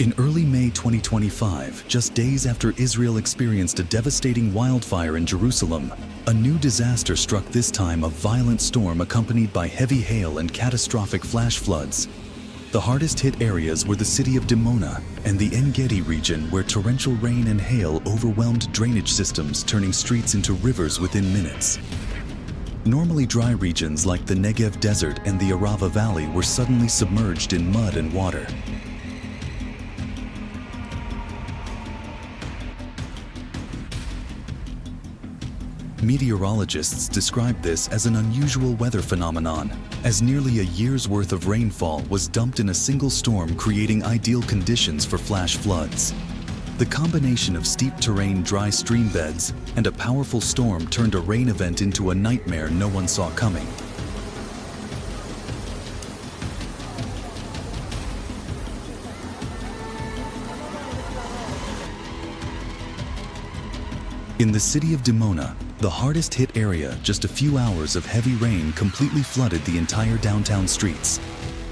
In early May 2025, just days after Israel experienced a devastating wildfire in Jerusalem, a new disaster struck, this time a violent storm accompanied by heavy hail and catastrophic flash floods. The hardest hit areas were the city of Dimona and the Negev region, where torrential rain and hail overwhelmed drainage systems, turning streets into rivers within minutes. Normally dry regions like the Negev desert and the Arava valley were suddenly submerged in mud and water. Meteorologists described this as an unusual weather phenomenon, as nearly a year's worth of rainfall was dumped in a single storm, creating ideal conditions for flash floods. The combination of steep terrain, dry stream beds, and a powerful storm turned a rain event into a nightmare no one saw coming. In the city of Dimona, the hardest hit area, just a few hours of heavy rain completely flooded the entire downtown streets.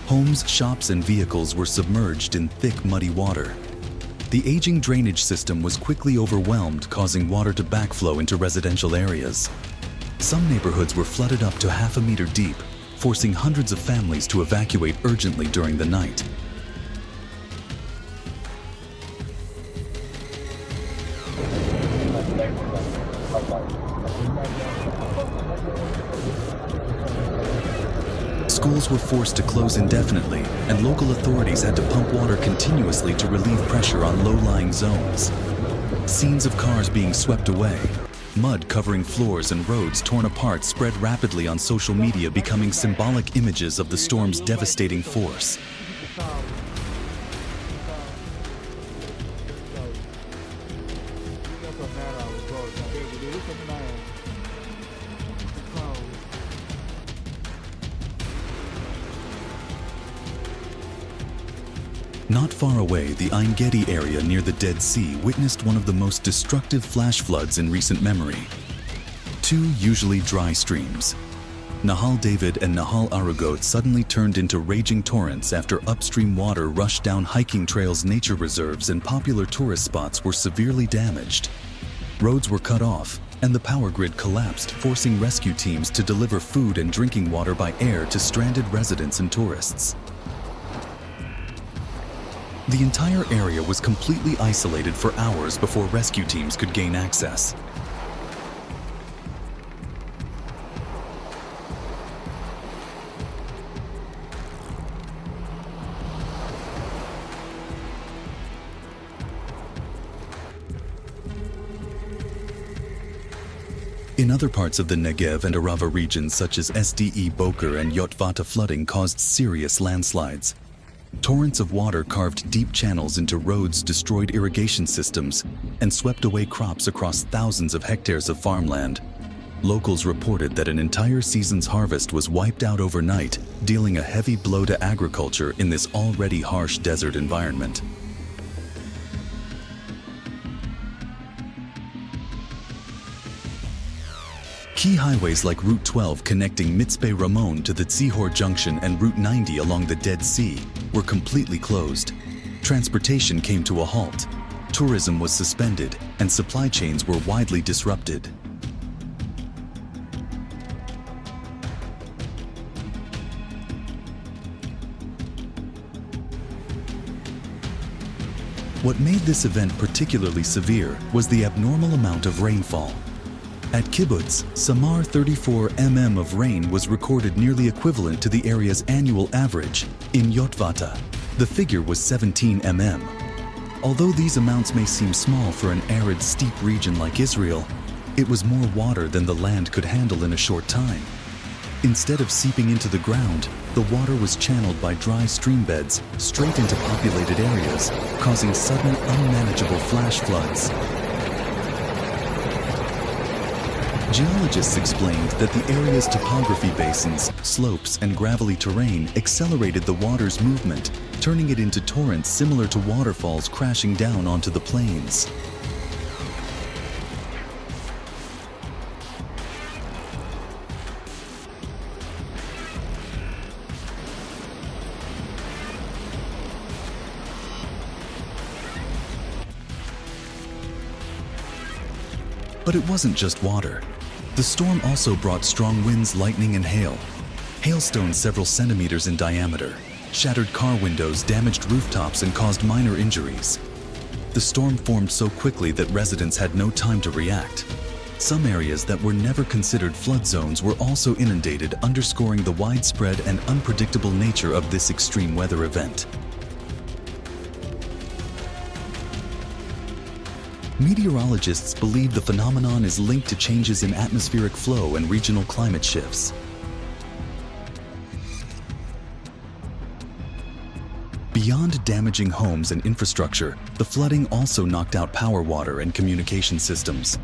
Homes, shops, and vehicles were submerged in thick, muddy water. The aging drainage system was quickly overwhelmed, causing water to backflow into residential areas. Some neighborhoods were flooded up to half a meter deep, forcing hundreds of families to evacuate urgently during the night. Schools were forced to close indefinitely, and local authorities had to pump water continuously to relieve pressure on low-lying zones. Scenes of cars being swept away, mud covering floors and roads torn apart spread rapidly on social media, becoming symbolic images of the storm's devastating force. Not far away, the Ein Gedi area near the Dead Sea witnessed one of the most destructive flash floods in recent memory. Two usually dry streams, Nahal David and Nahal Arugot, suddenly turned into raging torrents after upstream water rushed down hiking trails, nature reserves, and popular tourist spots were severely damaged. Roads were cut off, and the power grid collapsed, forcing rescue teams to deliver food and drinking water by air to stranded residents and tourists. The entire area was completely isolated for hours before rescue teams could gain access. In other parts of the Negev and Arava regions, such as Sde Boker and Yotvata, flooding caused serious landslides. Torrents of water carved deep channels into roads, destroyed irrigation systems, and swept away crops across thousands of hectares of farmland. Locals reported that an entire season's harvest was wiped out overnight, dealing a heavy blow to agriculture in this already harsh desert environment. Key highways like Route 12 connecting Mitzpe Ramon to the Tzihor Junction and Route 90 along the Dead Sea were completely closed. Transportation came to a halt, tourism was suspended, and supply chains were widely disrupted. What made this event particularly severe was the abnormal amount of rainfall. At Kibbutz, Samar, 34 mm of rain was recorded, nearly equivalent to the area's annual average. In Yotvata, the figure was 17 mm. Although these amounts may seem small for an arid, steep region like Israel, it was more water than the land could handle in a short time. Instead of seeping into the ground, the water was channeled by dry stream beds straight into populated areas, causing sudden, unmanageable flash floods. Geologists explained that the area's topography, basins, slopes, and gravelly terrain accelerated the water's movement, turning it into torrents similar to waterfalls crashing down onto the plains. But it wasn't just water. The storm also brought strong winds, lightning, and hail. Hailstones several centimeters in diameter, shattered car windows, damaged rooftops, and caused minor injuries. The storm formed so quickly that residents had no time to react. Some areas that were never considered flood zones were also inundated, underscoring the widespread and unpredictable nature of this extreme weather event. Meteorologists believe the phenomenon is linked to changes in atmospheric flow and regional climate shifts. Beyond damaging homes and infrastructure, the flooding also knocked out power, water, and communication systems.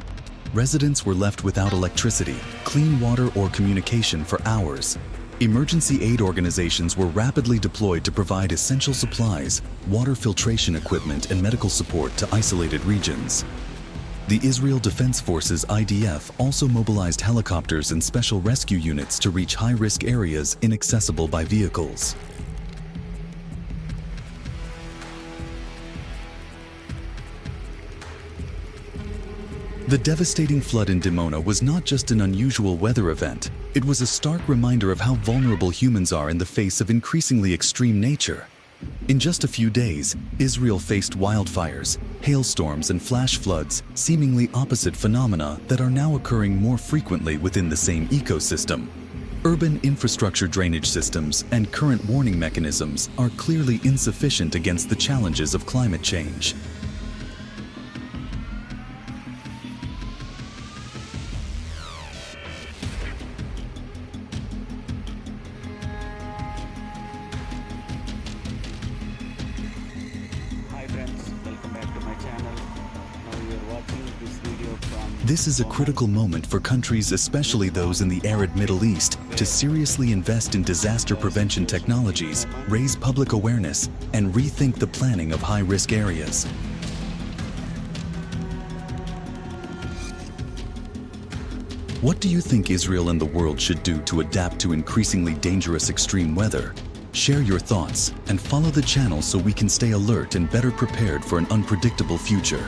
Residents were left without electricity, clean water, or communication for hours. Emergency aid organizations were rapidly deployed to provide essential supplies, water filtration equipment, and medical support to isolated regions. The Israel Defense Forces (IDF) also mobilized helicopters and special rescue units to reach high-risk areas inaccessible by vehicles. The devastating flood in Dimona was not just an unusual weather event, it was a stark reminder of how vulnerable humans are in the face of increasingly extreme nature. In just a few days, Israel faced wildfires, hailstorms, and flash floods, seemingly opposite phenomena that are now occurring more frequently within the same ecosystem. Urban infrastructure, drainage systems, and current warning mechanisms are clearly insufficient against the challenges of climate change. This is a critical moment for countries, especially those in the arid Middle East, to seriously invest in disaster prevention technologies, raise public awareness, and rethink the planning of high-risk areas. What do you think Israel and the world should do to adapt to increasingly dangerous extreme weather? Share your thoughts and follow the channel so we can stay alert and better prepared for an unpredictable future.